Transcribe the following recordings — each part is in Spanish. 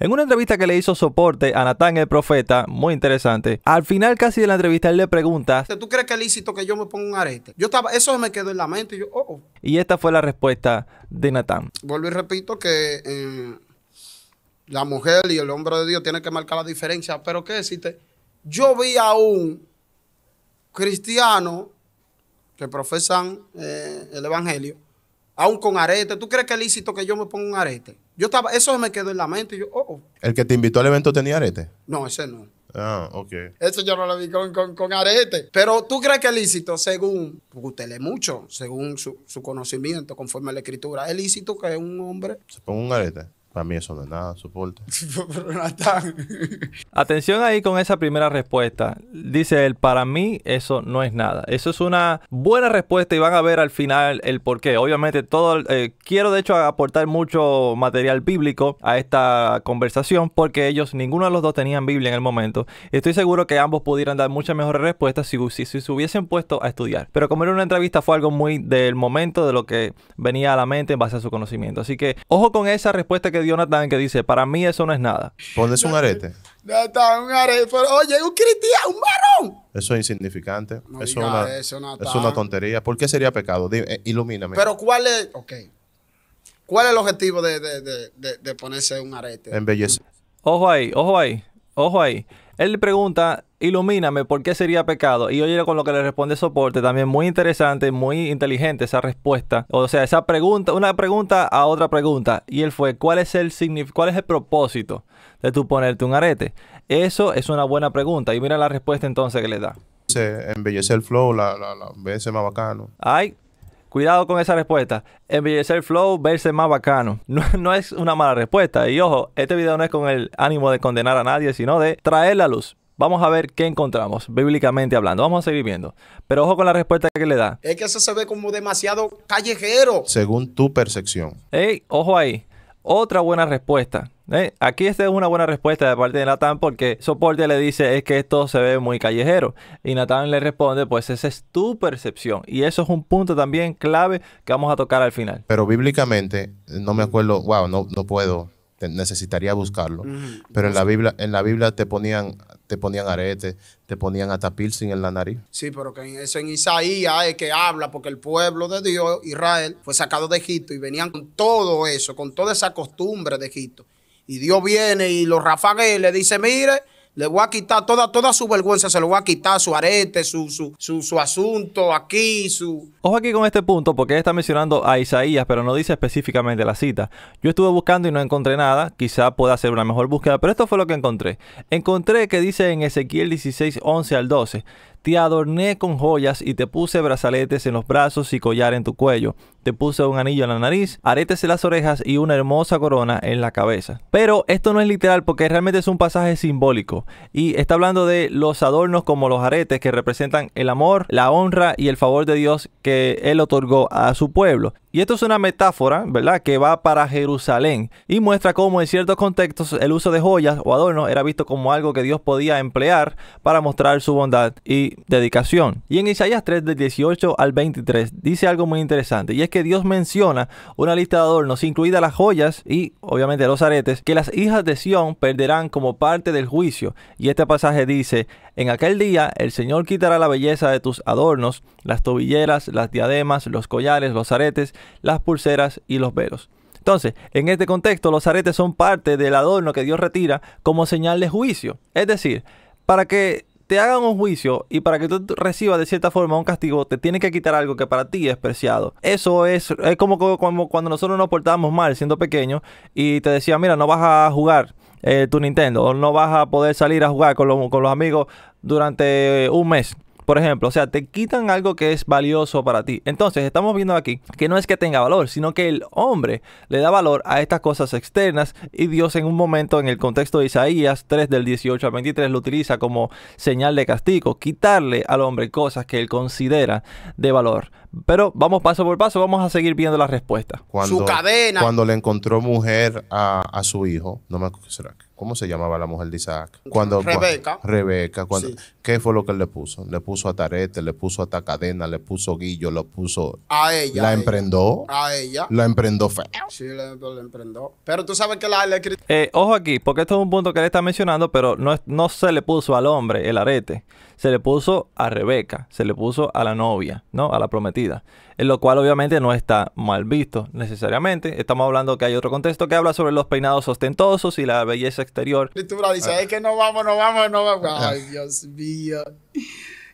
En una entrevista que le hizo Soporte a Natán el Profeta, muy interesante, al final casi de la entrevista él le pregunta: ¿tú crees que es lícito que yo me ponga un arete? Eso me quedó en la mente y yo, Y esta fue la respuesta de Natán. Vuelvo y repito que la mujer y el hombre de Dios tienen que marcar la diferencia, pero ¿qué decirte? Yo vi a un cristiano que profesan el evangelio, aún con arete. ¿Tú crees que es lícito que yo me ponga un arete? Eso me quedó en la mente y yo, ¿El que te invitó al evento tenía arete? No, ese no. Ah, ok. Eso yo no lo vi con arete. Pero ¿tú crees que es lícito según, porque usted lee mucho, según su conocimiento, conforme a la escritura, es lícito que un hombre se ponga un arete? Para mí eso no es nada, Soporte. Atención ahí con esa primera respuesta. Dice él: para mí eso no es nada. Eso es una buena respuesta y van a ver al final el por qué. Obviamente quiero de hecho aportar mucho material bíblico a esta conversación porque ellos, ninguno de los dos tenían Biblia en el momento. Estoy seguro que ambos pudieran dar muchas mejores respuestas si se hubiesen puesto a estudiar. Pero como era una entrevista, fue algo muy del momento, de lo que venía a la mente en base a su conocimiento. Así que ojo con esa respuesta que dio Natán, que dice: para mí eso no es nada. ¿Pones un arete? Natán, un arete. Pero, oye, un cristiano, un varón. Eso es insignificante. No eso es una tontería. ¿Por qué sería pecado? Ilumíname. Pero ¿cuál es el objetivo de ponerse un arete? Embellecer. Ojo ahí. Él le pregunta: ilumíname, ¿por qué sería pecado? Y oye con lo que le responde Soporte, también muy interesante, muy inteligente esa respuesta. O sea, esa pregunta, una pregunta a otra pregunta. Y él fue: ¿cuál es el propósito de tú ponerte un arete? Eso es una buena pregunta. Y mira la respuesta entonces que le da. Embellecer el flow, verse más bacano. Ay, cuidado con esa respuesta. Embellecer el flow, verse más bacano. No es una mala respuesta. Y ojo, este video no es con el ánimo de condenar a nadie, sino de traer la luz. Vamos a ver qué encontramos, bíblicamente hablando. Vamos a seguir viendo. Pero ojo con la respuesta que le da. Es que eso se ve como demasiado callejero. Según tu percepción. Ey, ojo ahí. Otra buena respuesta. Aquí esta es una buena respuesta de parte de Natán, porque Soporte le dice es que esto se ve muy callejero. Y Natán le responde: pues esa es tu percepción. Y eso es un punto también clave que vamos a tocar al final. Pero bíblicamente, no me acuerdo, no puedo, necesitaría buscarlo. Pero en la Biblia te ponían aretes, te ponían hasta piercing en la nariz. Sí, pero que eso en Isaías es que habla, porque el pueblo de Dios, Israel, fue sacado de Egipto y venían con todo eso, con toda esa costumbre de Egipto. Y Dios viene y los rafaguea y le dice: mire, le voy a quitar toda su vergüenza, se lo voy a quitar, su arete, su asunto aquí, Ojo aquí con este punto, porque él está mencionando a Isaías, pero no dice específicamente la cita. Yo estuve buscando y no encontré nada. Quizá pueda hacer una mejor búsqueda, pero esto fue lo que encontré. Encontré que dice en Ezequiel 16, 11 al 12: te adorné con joyas y te puse brazaletes en los brazos y collar en tu cuello. Te puse un anillo en la nariz, aretes en las orejas y una hermosa corona en la cabeza. Pero esto no es literal, porque realmente es un pasaje simbólico. Y está hablando de los adornos como los aretes, que representan el amor, la honra y el favor de Dios que Él otorgó a su pueblo. Y esto es una metáfora, ¿verdad?, que va para Jerusalén y muestra cómo en ciertos contextos el uso de joyas o adornos era visto como algo que Dios podía emplear para mostrar su bondad y dedicación. Y en Isaías 3, del 18 al 23, dice algo muy interesante, y es que Dios menciona una lista de adornos, incluidas las joyas y obviamente los aretes, que las hijas de Sión perderán como parte del juicio. Y este pasaje dice: en aquel día el Señor quitará la belleza de tus adornos, las tobilleras, las diademas, los collares, los aretes, las pulseras y los velos. Entonces, en este contexto, los aretes son parte del adorno que Dios retira como señal de juicio. Es decir, para que te hagan un juicio y para que tú recibas de cierta forma un castigo, te tienen que quitar algo que para ti es preciado. Eso es como cuando nosotros nos portábamos mal siendo pequeños y te decían: mira, no vas a jugar tu Nintendo, o no vas a poder salir a jugar con los amigos durante un mes, por ejemplo. O sea, te quitan algo que es valioso para ti. Entonces, estamos viendo aquí que no es que tenga valor, sino que el hombre le da valor a estas cosas externas, y Dios en un momento, en el contexto de Isaías 3, del 18 al 23, lo utiliza como señal de castigo, quitarle al hombre cosas que él considera de valor. Pero vamos paso por paso, vamos a seguir viendo la respuesta. Su cadena. Cuando le encontró mujer a su hijo, no me acuerdo, ¿cómo se llamaba la mujer de Isaac? Rebeca. Rebeca. Sí. ¿Qué fue lo que él le puso? Le puso atarete, le puso hasta cadena, le puso guillo, le puso... A ella. La emprendó. A ella. La emprendó feo. Sí, la emprendó. Pero tú sabes que la Ojo aquí, porque esto es un punto que él está mencionando, pero no se le puso al hombre el arete. Se le puso a Rebeca, se le puso a la novia, ¿no? A la prometida. En lo cual obviamente no está mal visto necesariamente. Estamos hablando que hay otro contexto que habla sobre los peinados ostentosos y la belleza exterior. La escritura dice, es que no vamos. Ay, Dios mío.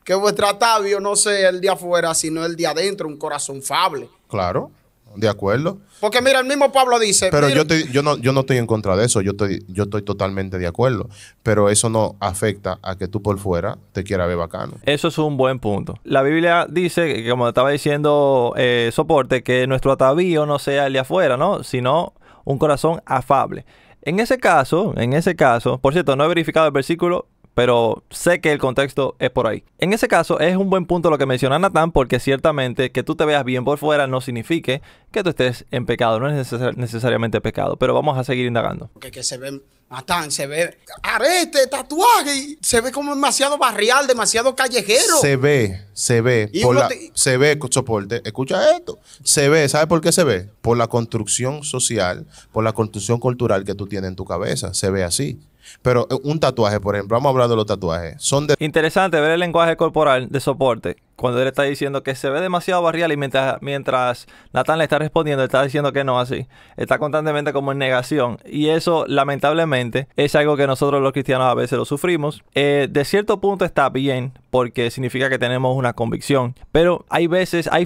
Que vuestro atavio no sea el de afuera, sino el de adentro, un corazón fable. Claro, de acuerdo. Porque mira, el mismo Pablo dice... Pero mira, yo no estoy en contra de eso, yo estoy totalmente de acuerdo. Pero eso no afecta a que tú por fuera te quieras ver bacano. Eso es un buen punto. La Biblia dice, como estaba diciendo Soporte, que nuestro atavío no sea el de afuera, ¿no? Sino un corazón afable. En ese caso, por cierto, no he verificado el versículo, pero sé que el contexto es por ahí. En ese caso, es un buen punto lo que menciona Natán, porque ciertamente que tú te veas bien por fuera no significa que tú estés en pecado, no es necesariamente pecado, pero vamos a seguir indagando. Que se ve, Natán, se ve arete, tatuaje, se ve como demasiado barrial, demasiado callejero. Se ve, Y se ve, Soporte, escucha esto, se ve, ¿sabe por qué se ve? Por la construcción social, por la construcción cultural que tú tienes en tu cabeza, se ve así. Pero un tatuaje, por ejemplo, vamos a hablar de los tatuajes. Interesante ver el lenguaje corporal de Soporte cuando él está diciendo que se ve demasiado barrial y mientras Natán le está respondiendo, él está diciendo que no así. Está constantemente como en negación. Y eso, lamentablemente, es algo que nosotros los cristianos a veces lo sufrimos. De cierto punto está bien porque significa que tenemos una convicción. Pero hay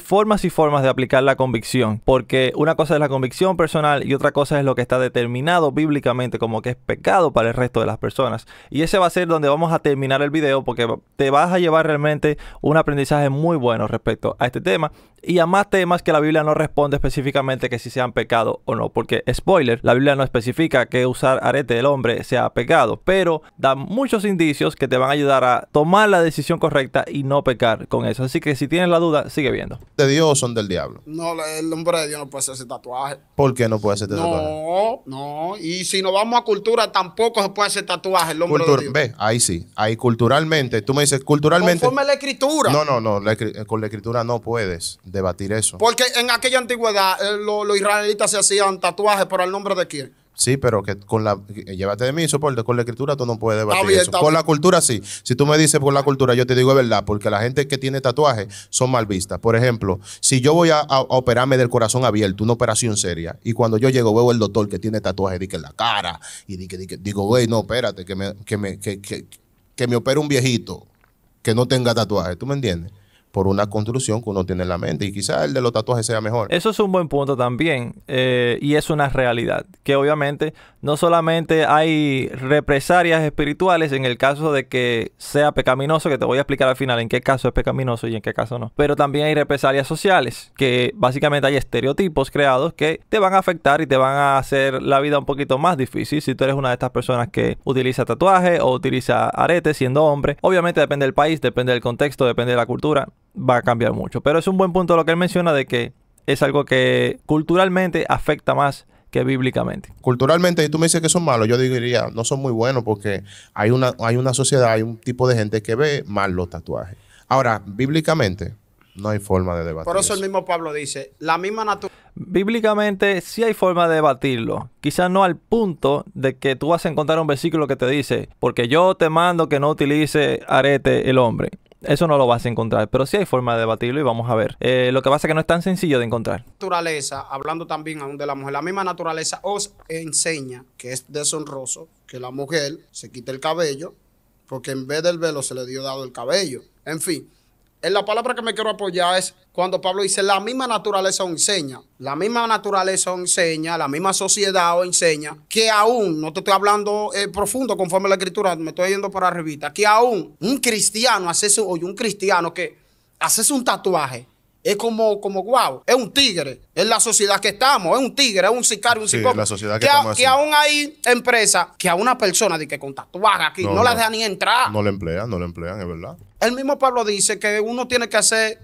formas y formas de aplicar la convicción. Porque una cosa es la convicción personal y otra cosa es lo que está determinado bíblicamente como que es pecado para el resto de las personas. Y ese va a ser donde vamos a terminar el video porque te vas a llevar realmente un aprendizaje muy bueno respecto a este tema y a más temas que la Biblia no responde específicamente que si sean pecado o no, porque spoiler, la Biblia no especifica que usar arete del hombre sea pecado, pero da muchos indicios que te van a ayudar a tomar la decisión correcta y no pecar con eso. Así que si tienes la duda, sigue viendo. ¿De Dios o son del diablo? No, el hombre de Dios no puede hacer ese tatuaje. ¿Por qué no puede hacer tatuaje? No. Y si nos vamos a cultura, tampoco se puede hacer tatuaje el hombre de Dios. Ve, ahí sí. Ahí culturalmente, tú me dices culturalmente. Conforme a la escritura. No. Con la escritura no puedes debatir eso. Porque en aquella antigüedad los israelitas se hacían tatuajes por el nombre de quién. Sí, pero que llévate de mí, Soporte, con la escritura tú no puedes debatir bien, eso. Con la cultura sí. Si tú me dices por la cultura, yo te digo es verdad, porque la gente que tiene tatuajes son mal vistas. Por ejemplo, si yo voy a operarme del corazón abierto, una operación seria, y cuando yo llego veo el doctor que tiene tatuajes en la cara, y digo, güey, no, espérate, que me opere un viejito que no tenga tatuajes, ¿tú me entiendes? Por una construcción que uno tiene en la mente. Y quizás el de los tatuajes sea mejor. Eso es un buen punto también. Y es una realidad. Que obviamente no solamente hay represalias espirituales en el caso de que sea pecaminoso, que te voy a explicar al final en qué caso es pecaminoso y en qué caso no. Pero también hay represalias sociales. Que básicamente hay estereotipos creados que te van a afectar y te van a hacer la vida un poquito más difícil. Si tú eres una de estas personas que utiliza tatuaje o utiliza arete siendo hombre. Obviamente depende del país, depende del contexto, depende de la cultura. Va a cambiar mucho. Pero es un buen punto lo que él menciona de que es algo que culturalmente afecta más que bíblicamente. Culturalmente, y tú me dices que son malos, yo diría, no son muy buenos porque hay una sociedad, hay un tipo de gente que ve mal los tatuajes. Ahora, bíblicamente, no hay forma de debatir. Por eso el mismo Pablo dice, la misma naturaleza. Bíblicamente sí hay forma de debatirlo. Quizás no al punto de que tú vas a encontrar un versículo que te dice, porque yo te mando que no utilice arete el hombre. Eso no lo vas a encontrar, pero sí hay forma de debatirlo y vamos a ver. Lo que pasa es que no es tan sencillo de encontrar. Naturaleza, hablando también aún de la mujer, la misma naturaleza os enseña que es deshonroso que la mujer se quite el cabello, porque en vez del velo se le dio dado el cabello. En fin, en la palabra que me quiero apoyar es cuando Pablo dice la misma naturaleza os enseña. La misma naturaleza os enseña, la misma sociedad os enseña que aún, no te estoy hablando profundo conforme a la escritura, me estoy yendo por arribita, que aún un cristiano un cristiano que hace un tatuaje es como wow, es un tigre, es la sociedad que estamos, es un tigre, es un sicario, un psicópata. La sociedad que estamos que aún hay empresas que a una persona de que con tatuaje aquí no la dejan ni entrar. No le emplean, es verdad. El mismo Pablo dice que uno tiene que hacer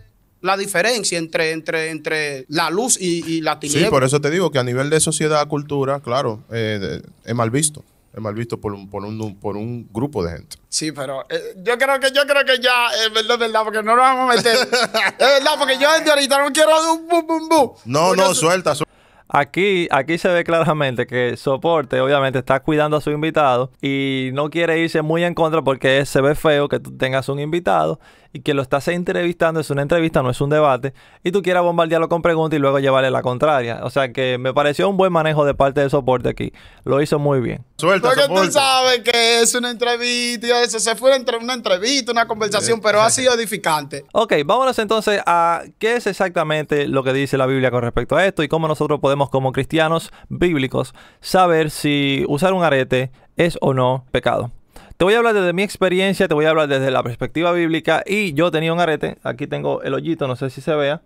la diferencia entre la luz y la tiniebla. Sí, por eso te digo que a nivel de sociedad, cultura, claro, es mal visto. Es mal visto por un grupo de gente. Sí, pero yo creo que ya es verdad, porque no nos vamos a meter. Es verdad, porque yo desde ahorita no quiero un bum, bum, bum. No, Porque suelta. Aquí se ve claramente que Soporte obviamente está cuidando a su invitado y no quiere irse muy en contra porque se ve feo que tú tengas un invitado y que lo estás entrevistando, es una entrevista, no es un debate, y tú quieras bombardearlo con preguntas y luego llevarle la contraria. O sea que me pareció un buen manejo de parte de Soporte aquí. Lo hizo muy bien. Suelta, Porque Soporte. tú sabes que es una entrevista y eso. Se fue una entrevista, una conversación, pero ha sido edificante. Ok, vámonos entonces a qué es exactamente lo que dice la Biblia con respecto a esto y cómo nosotros podemos como cristianos bíblicos saber si usar un arete es o no pecado. Te voy a hablar desde mi experiencia, te voy a hablar desde la perspectiva bíblica y yo tenía un arete, aquí tengo el hoyito, no sé si se vea,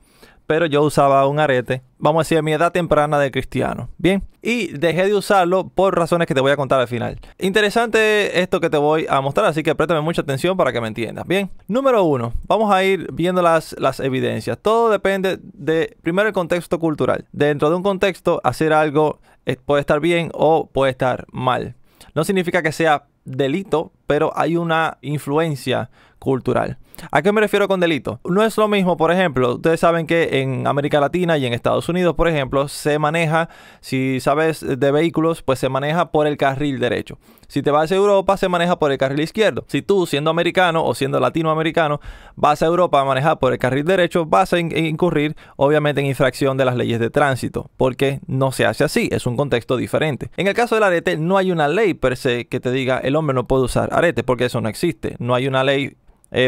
pero yo usaba un arete, vamos a decir, a mi edad temprana de cristiano, ¿bien? Y dejé de usarlo por razones que te voy a contar al final. Interesante esto que te voy a mostrar, así que préstame mucha atención para que me entiendas, ¿bien? Número 1, vamos a ir viendo las evidencias. Todo depende de, primero, el contexto cultural. Dentro de un contexto, hacer algo puede estar bien o puede estar mal. No significa que sea delito, pero hay una influencia cultural. ¿A qué me refiero con delito? No es lo mismo, por ejemplo, ustedes saben que en América Latina y en Estados Unidos, por ejemplo, se maneja, si sabes de vehículos, pues se maneja por el carril derecho. Si te vas a Europa, se maneja por el carril izquierdo. Si tú, siendo americano o siendo latinoamericano, vas a Europa a manejar por el carril derecho, vas a incurrir, obviamente, en infracción de las leyes de tránsito, porque no se hace así, es un contexto diferente. En el caso del arete, no hay una ley per se que te diga el hombre no puede usar arete, porque eso no existe. No hay una ley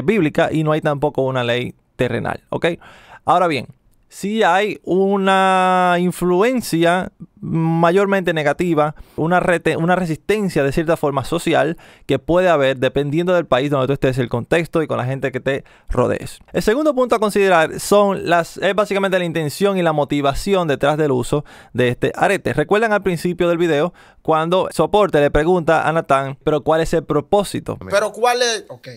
bíblica y no hay tampoco una ley terrenal, ¿ok? Ahora bien, sí hay una influencia mayormente negativa, una resistencia de cierta forma social que puede haber dependiendo del país donde tú estés, el contexto y con la gente que te rodees. El segundo punto a considerar es básicamente la intención y la motivación detrás del uso de este arete. ¿Recuerdan al principio del video cuando Soporte le pregunta a Natán, pero cuál es el propósito? Pero ¿cuál es? Ok.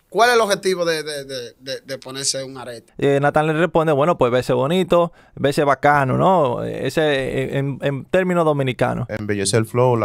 ¿Cuál es el objetivo de ponerse un arete? Natán le responde, bueno, pues verse bonito, verse bacano, ¿no? Ese en términos dominicanos. Embellece el flow,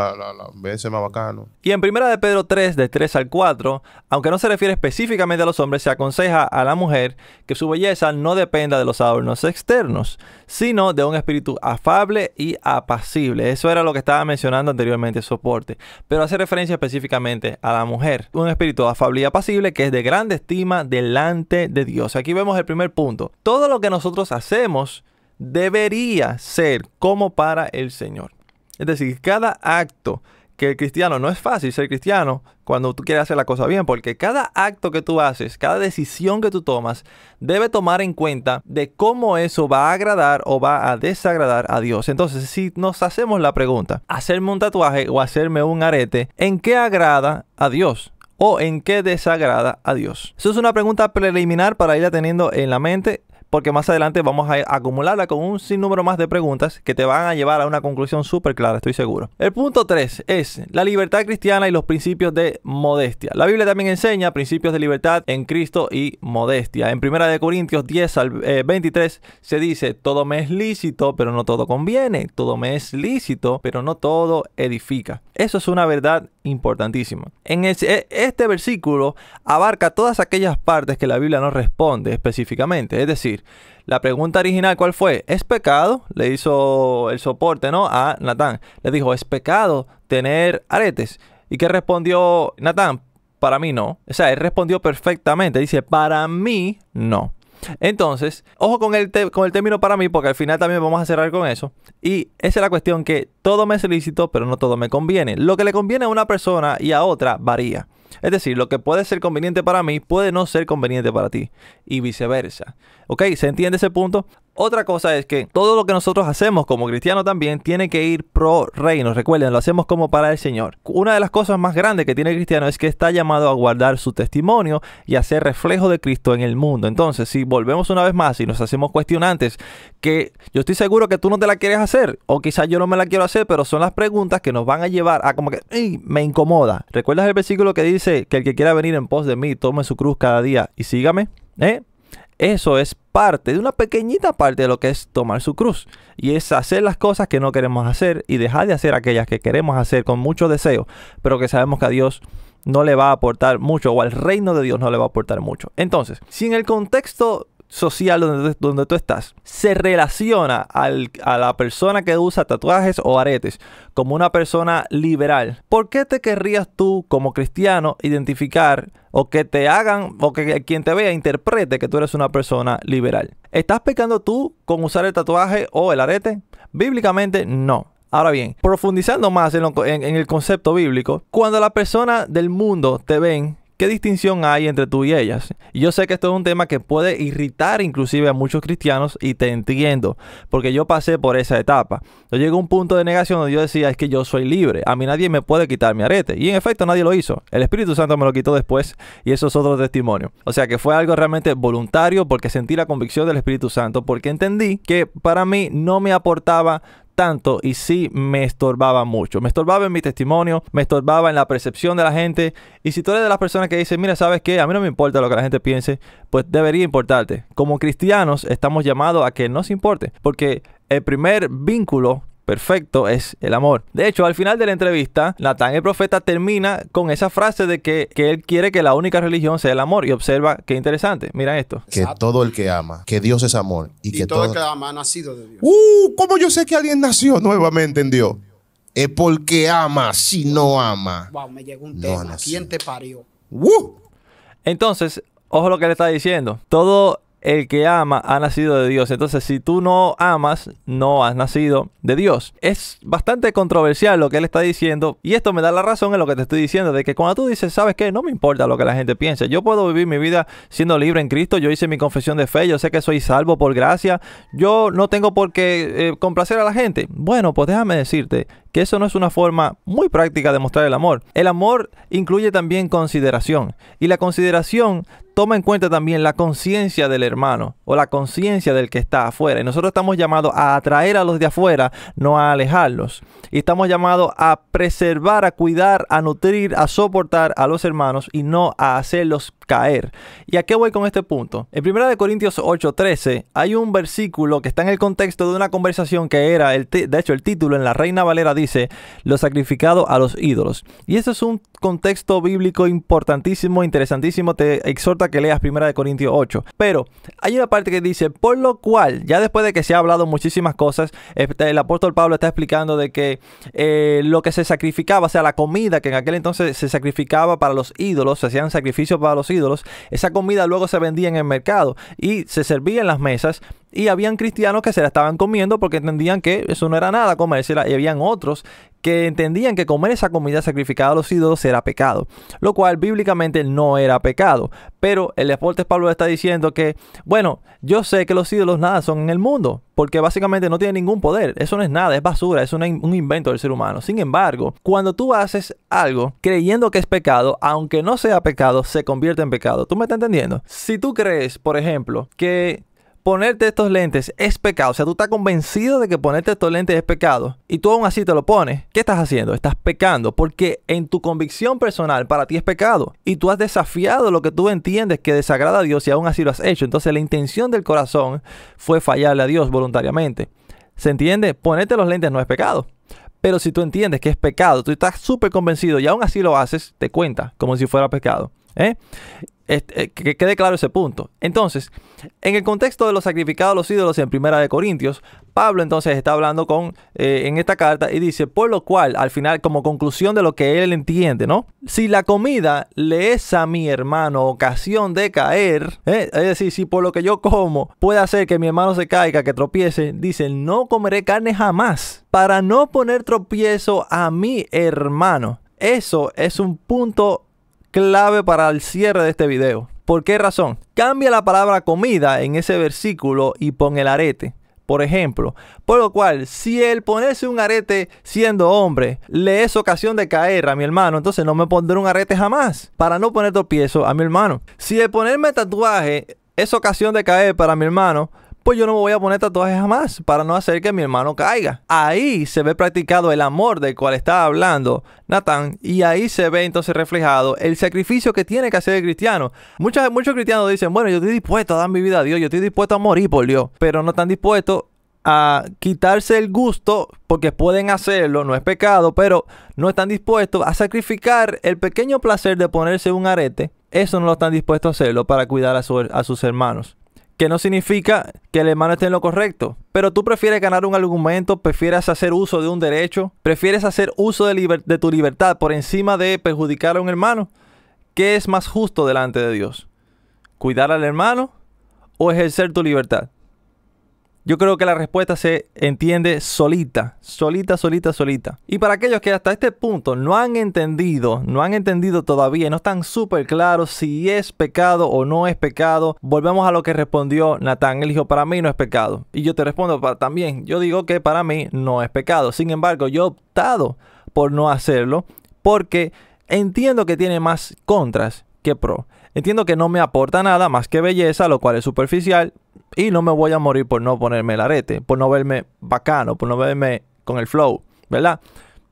verse más bacano. Y en 1 de Pedro 3, de 3 al 4, aunque no se refiere específicamente a los hombres, se aconseja a la mujer que su belleza no dependa de los adornos externos, sino de un espíritu afable y apacible. Eso era lo que estaba mencionando anteriormente Soporte. Pero hace referencia específicamente a la mujer. Un espíritu afable y apacible que es de grande estima delante de Dios. Aquí vemos el primer punto. Todo lo que nosotros hacemos debería ser como para el Señor. Es decir, cada acto que el cristiano, no es fácil ser cristiano cuando tú quieres hacer la cosa bien, porque cada acto que tú haces, cada decisión que tú tomas, debe tomar en cuenta de cómo eso va a agradar o va a desagradar a Dios. Entonces, si nos hacemos la pregunta, ¿hacerme un tatuaje o hacerme un arete, en qué agrada a Dios? ¿O en qué desagrada a Dios? Eso es una pregunta preliminar para irla teniendo en la mente, porque más adelante vamos a acumularla con un sinnúmero más de preguntas que te van a llevar a una conclusión súper clara, estoy seguro. El punto 3 es la libertad cristiana y los principios de modestia. La Biblia también enseña principios de libertad en Cristo y modestia. En 1 de Corintios 10 al 23 se dice, todo me es lícito, pero no todo conviene. Todo me es lícito, pero no todo edifica. Eso es una verdad importantísima. Este versículo abarca todas aquellas partes que la Biblia no responde específicamente. Es decir, la pregunta original, ¿cuál fue? ¿Es pecado? Le hizo el Soporte, ¿no? A Natán. Le dijo, ¿es pecado tener aretes? ¿Y qué respondió Natán? Para mí no. O sea, él respondió perfectamente. Dice, para mí no. Entonces, ojo con el término para mí, porque al final también vamos a cerrar con eso. Y esa es la cuestión, que todo me es lícito, pero no todo me conviene. Lo que le conviene a una persona y a otra varía. Es decir, lo que puede ser conveniente para mí puede no ser conveniente para ti. Y viceversa. ¿Ok? ¿Se entiende ese punto? Otra cosa es que todo lo que nosotros hacemos como cristianos también tiene que ir pro reino. Recuerden, lo hacemos como para el Señor. Una de las cosas más grandes que tiene el cristiano es que está llamado a guardar su testimonio y a ser reflejo de Cristo en el mundo. Entonces, si volvemos una vez más y nos hacemos cuestionantes, que yo estoy seguro que tú no te la quieres hacer, o quizás yo no me la quiero hacer, pero son las preguntas que nos van a llevar a como que, ¡ay! Me incomoda. ¿Recuerdas el versículo que dice que el que quiera venir en pos de mí, tome su cruz cada día y sígame? Eso es parte de una pequeñita parte de lo que es tomar su cruz. Y es hacer las cosas que no queremos hacer y dejar de hacer aquellas que queremos hacer con mucho deseo, pero que sabemos que a Dios no le va a aportar mucho, o al reino de Dios no le va a aportar mucho. Entonces, si en el contexto social donde tú estás se relaciona a la persona que usa tatuajes o aretes como una persona liberal, ¿por qué te querrías tú como cristiano identificar o que te hagan o que quien te vea interprete que tú eres una persona liberal? ¿Estás pecando tú con usar el tatuaje o el arete? Bíblicamente no. Ahora bien, profundizando más en el concepto bíblico, cuando las personas del mundo te ven, ¿qué distinción hay entre tú y ellas? Y yo sé que esto es un tema que puede irritar inclusive a muchos cristianos y te entiendo, porque yo pasé por esa etapa. Yo llegué a un punto de negación donde yo decía, es que yo soy libre, a mí nadie me puede quitar mi arete. Y en efecto nadie lo hizo. El Espíritu Santo me lo quitó después y eso es otro testimonio. O sea que fue algo realmente voluntario porque sentí la convicción del Espíritu Santo, porque entendí que para mí no me aportaba tanto y sí me estorbaba mucho. Me estorbaba en mi testimonio, me estorbaba en la percepción de la gente. Y si tú eres de las personas que dicen, mira, ¿sabes qué? A mí no me importa lo que la gente piense, pues debería importarte. Como cristianos estamos llamados a que nos importe, porque el primer vínculo perfecto es el amor. De hecho, al final de la entrevista, Natán el profeta termina con esa frase de que él quiere que la única religión sea el amor. Y observa qué interesante. Mira esto. Que todo el que ama, que Dios es amor. Y que todo el que ama ha nacido de Dios. ¿Cómo yo sé que alguien nació nuevamente en Dios? Es porque ama, si no ama. Wow, me llegó un tema. Nació. ¿Quién te parió? Entonces, ojo lo que le está diciendo. Todo el que ama ha nacido de Dios. Entonces, si tú no amas, no has nacido de Dios. Es bastante controversial lo que él está diciendo. Y esto me da la razón en lo que te estoy diciendo. De que cuando tú dices, ¿sabes qué? No me importa lo que la gente piense. Yo puedo vivir mi vida siendo libre en Cristo. Yo hice mi confesión de fe. Yo sé que soy salvo por gracia. Yo no tengo por qué complacer a la gente. Bueno, pues déjame decirte que eso no es una forma muy práctica de mostrar el amor. El amor incluye también consideración. Y la consideración toma en cuenta también la conciencia del hermano o la conciencia del que está afuera. Y nosotros estamos llamados a atraer a los de afuera, no a alejarlos. Y estamos llamados a preservar, a cuidar, a nutrir, a soportar a los hermanos y no a hacerlos caer. ¿Y a qué voy con este punto? En 1 Corintios 8:13 hay un versículo que está en el contexto de una conversación que era, de hecho el título en la Reina Valera dice, lo sacrificado a los ídolos. Y eso es un contexto bíblico importantísimo, interesantísimo. Te exhorto a que leas 1 Corintios 8. Pero hay una parte que dice, por lo cual, ya después de que se ha hablado muchísimas cosas, el apóstol Pablo está explicando de que lo que se sacrificaba, o sea, la comida que en aquel entonces se sacrificaba para los ídolos, se hacían sacrificios para los ídolos, esa comida luego se vendía en el mercado y se servía en las mesas. Y habían cristianos que se la estaban comiendo porque entendían que eso no era nada comérsela. Y habían otros que entendían que comer esa comida sacrificada a los ídolos era pecado. Lo cual bíblicamente no era pecado. Pero el apóstol Pablo está diciendo que, bueno, yo sé que los ídolos nada son en el mundo. Porque básicamente no tienen ningún poder. Eso no es nada, es basura, es un invento del ser humano. Sin embargo, cuando tú haces algo creyendo que es pecado, aunque no sea pecado, se convierte en pecado. ¿Tú me estás entendiendo? Si tú crees, por ejemplo, que ponerte estos lentes es pecado, o sea, tú estás convencido de que ponerte estos lentes es pecado y tú aún así te lo pones, ¿qué estás haciendo? Estás pecando porque en tu convicción personal para ti es pecado y tú has desafiado lo que tú entiendes que desagrada a Dios y aún así lo has hecho. Entonces la intención del corazón fue fallarle a Dios voluntariamente. ¿Se entiende? Ponerte los lentes no es pecado. Pero si tú entiendes que es pecado, tú estás súper convencido y aún así lo haces, te cuenta como si fuera pecado. Que quede claro ese punto. Entonces, en el contexto de los sacrificados a los ídolos en 1 Corintios, Pablo entonces está hablando en esta carta y dice, por lo cual, al final, como conclusión de lo que él entiende, ¿no? Si la comida le es a mi hermano ocasión de caer, es decir, si por lo que yo como puede hacer que mi hermano se caiga, que tropiece, dice, no comeré carne jamás, para no poner tropiezo a mi hermano. Eso es un punto clave para el cierre de este video. ¿Por qué razón? Cambia la palabra comida en ese versículo y pon el arete. Por ejemplo, por lo cual, si el ponerse un arete siendo hombre le es ocasión de caer a mi hermano, entonces no me pondré un arete jamás para no poner tropiezo a mi hermano. Si el ponerme tatuaje es ocasión de caer para mi hermano, pues yo no me voy a poner tatuajes jamás para no hacer que mi hermano caiga. Ahí se ve practicado el amor del cual está hablando Natán, y ahí se ve entonces reflejado el sacrificio que tiene que hacer el cristiano. Muchos cristianos dicen, bueno, yo estoy dispuesto a dar mi vida a Dios, yo estoy dispuesto a morir por Dios, pero no están dispuestos a quitarse el gusto, porque pueden hacerlo, no es pecado, pero no están dispuestos a sacrificar el pequeño placer de ponerse un arete. Eso no lo están dispuestos a hacerlo para cuidar a sus hermanos. Que no significa que el hermano esté en lo correcto, pero tú prefieres ganar un argumento, prefieres hacer uso de un derecho, prefieres hacer uso de tu libertad por encima de perjudicar a un hermano. ¿Qué es más justo delante de Dios? ¿Cuidar al hermano o ejercer tu libertad? Yo creo que la respuesta se entiende solita. Y para aquellos que hasta este punto no han entendido todavía, no están súper claros si es pecado o no es pecado, volvemos a lo que respondió Natán. Él dijo, para mí no es pecado. Y yo te respondo también, yo digo que para mí no es pecado. Sin embargo, yo he optado por no hacerlo porque entiendo que tiene más contras que pro. Entiendo que no me aporta nada más que belleza, lo cual es superficial, y no me voy a morir por no ponerme el arete, por no verme bacano, por no verme con el flow, ¿verdad?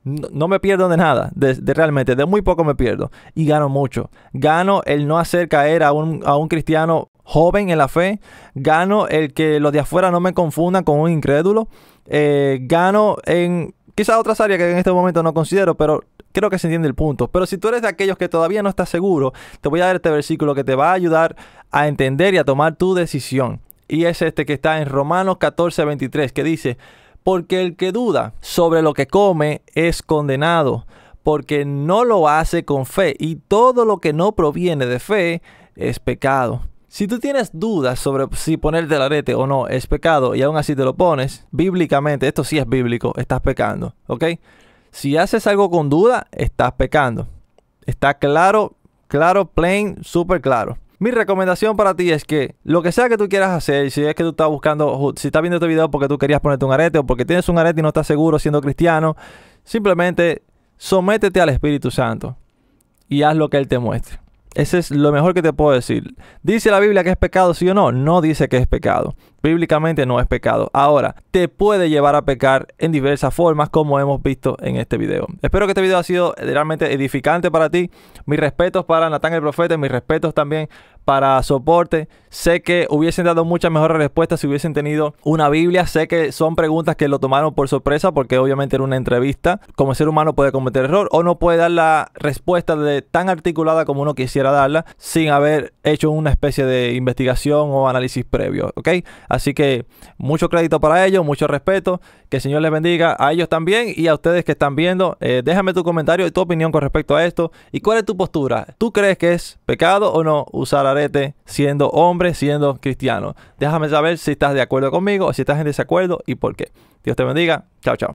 No me pierdo de nada, realmente, de muy poco me pierdo, y gano mucho. Gano el no hacer caer a un cristiano joven en la fe, gano el que los de afuera no me confundan con un incrédulo, gano en quizás otras áreas que en este momento no considero, pero creo que se entiende el punto. Pero si tú eres de aquellos que todavía no estás seguro, te voy a dar este versículo que te va a ayudar a entender y a tomar tu decisión. Y es este que está en Romanos 14:23, que dice, porque el que duda sobre lo que come es condenado, porque no lo hace con fe, y todo lo que no proviene de fe es pecado. Si tú tienes dudas sobre si ponerte el arete o no es pecado, y aún así te lo pones, bíblicamente, esto sí es bíblico, estás pecando, ¿ok? Si haces algo con duda, estás pecando. Está claro, plain, súper claro. Mi recomendación para ti es que lo que sea que tú quieras hacer, si es que tú estás buscando, si estás viendo este video porque tú querías ponerte un arete o porque tienes un arete y no estás seguro siendo cristiano, simplemente sométete al Espíritu Santo y haz lo que Él te muestre. Ese es lo mejor que te puedo decir. ¿Dice la Biblia que es pecado, sí o no? No dice que es pecado. Bíblicamente no es pecado. Ahora, te puede llevar a pecar en diversas formas, como hemos visto en este video. Espero que este video ha sido realmente edificante para ti. Mis respetos para Natán el Profeta, mis respetos también para Soporte. Sé que hubiesen dado muchas mejores respuestas si hubiesen tenido una Biblia. Sé que son preguntas que lo tomaron por sorpresa porque obviamente era una entrevista. Como ser humano puede cometer error o no puede dar la respuesta tan articulada como uno quisiera darla sin haber hecho una especie de investigación o análisis previo, ¿ok? Así que mucho crédito para ellos, mucho respeto. Que el Señor les bendiga a ellos también y a ustedes que están viendo. Déjame tu comentario y tu opinión con respecto a esto. ¿Y cuál es tu postura? ¿Tú crees que es pecado o no usar arete siendo hombre, siendo cristiano? Déjame saber si estás de acuerdo conmigo o si estás en desacuerdo y por qué. Dios te bendiga. Chao, chao.